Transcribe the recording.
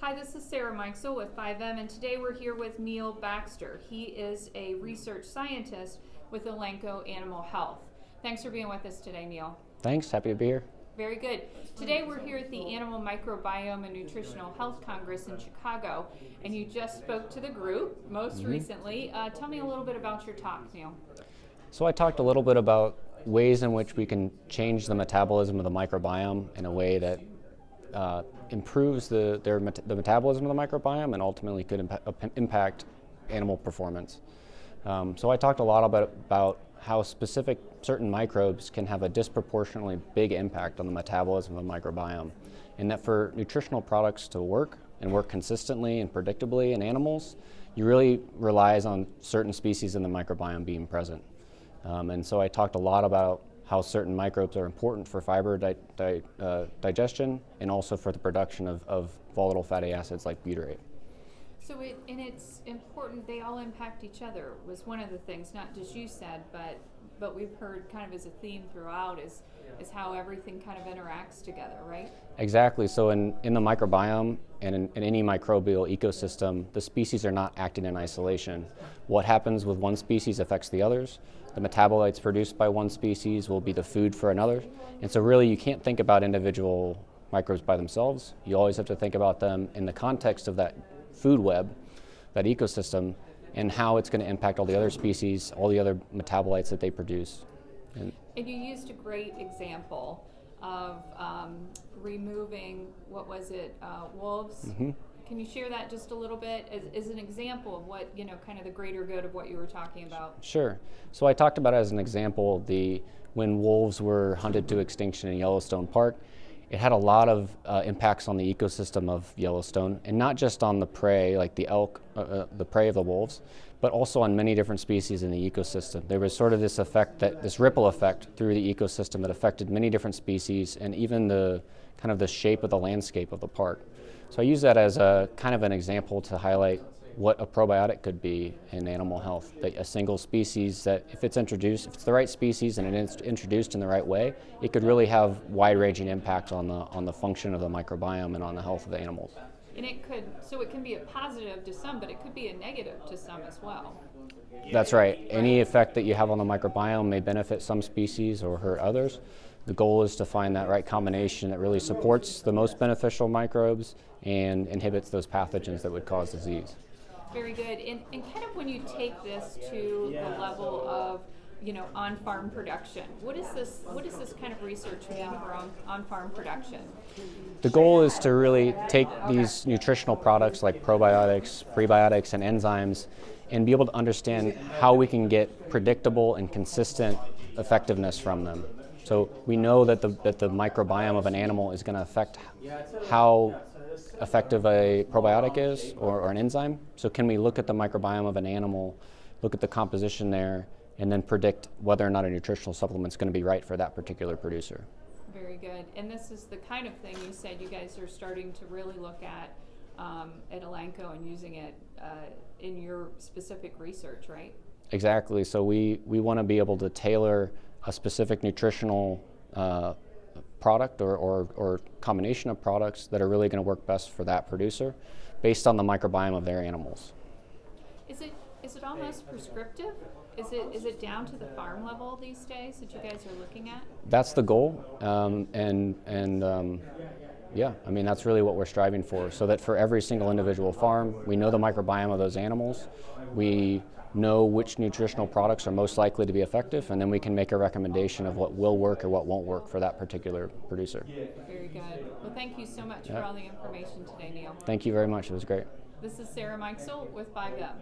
Hi, this is Sarah Meixel with 5M, and today we're here with Niel Baxter. He is a research scientist with Elanco Animal Health. Thanks for being with us today, Niel. Thanks, happy to be here. Very good. Today we're here at the Animal Microbiome and Nutritional Health Congress in Chicago, and you just spoke to the group most recently. Tell me a little bit about your talk, Niel. So I talked a little bit about ways in which we can change the metabolism of the microbiome in a way that improves the metabolism of the microbiome and ultimately could impact animal performance. So I talked a lot about how certain microbes can have a disproportionately big impact on the metabolism of the microbiome, and that for nutritional products to work and work consistently and predictably in animals, you really relies on certain species in the microbiome being present. And so I talked a lot about how certain microbes are important for fiber digestion and also for the production of volatile fatty acids like butyrate. So it's important, they all impact each other was one of the things, not just you said, but we've heard kind of as a theme throughout is how everything kind of interacts together, right? Exactly. So in the microbiome and in any microbial ecosystem, the species are not acting in isolation. What happens with one species affects the others. The metabolites produced by one species will be the food for another. And so really you can't think about individual microbes by themselves. You always have to think about them in the context of that food web, that ecosystem, and how it's going to impact all the other species, all the other metabolites that they produce. And you used a great example of removing, what was it, wolves? Mm-hmm. Can you share that just a little bit as an example of what, kind of the greater good of what you were talking about? Sure. So I talked about as an example when wolves were hunted to extinction in Yellowstone Park. It had a lot of impacts on the ecosystem of Yellowstone, and not just on the prey, like the elk, the prey of the wolves, but also on many different species in the ecosystem. There was sort of this ripple effect through the ecosystem that affected many different species and even the shape of the landscape of the park. So I use that as a kind of an example to highlight what a probiotic could be in animal health. That a single species that if it's the right species and it's introduced in the right way, it could really have wide-ranging impact on the function of the microbiome and on the health of the animals. And it can be a positive to some, but it could be a negative to some as well. That's right. Any effect that you have on the microbiome may benefit some species or hurt others. The goal is to find that right combination that really supports the most beneficial microbes and inhibits those pathogens that would cause disease. Very good. And kind of when you take this to the level of, on-farm production, what does this kind of research mean for on-farm production? The goal is to really take these nutritional products like probiotics, prebiotics, and enzymes and be able to understand how we can get predictable and consistent effectiveness from them. So we know that the microbiome of an animal is going to affect how effective a probiotic is or an enzyme. So can we look at the microbiome of an animal, look at the composition there, and then predict whether or not a nutritional supplement is going to be right for that particular producer? Very good. And this is the kind of thing you said you guys are starting to really look at Elanco and using it in your specific research, right? Exactly. So we want to be able to tailor a specific nutritional product or combination of products that are really going to work best for that producer based on the microbiome of their animals. Is it almost prescriptive? Is it down to the farm level these days that you guys are looking at? That's the goal, yeah, I mean that's really what we're striving for, so that for every single individual farm, we know the microbiome of those animals, we know which nutritional products are most likely to be effective, and then we can make a recommendation of what will work or what won't work for that particular producer. Very good. Well, thank you so much for all the information today, Niel. Thank you very much. It was great. This is Sarah Meixel with 5M.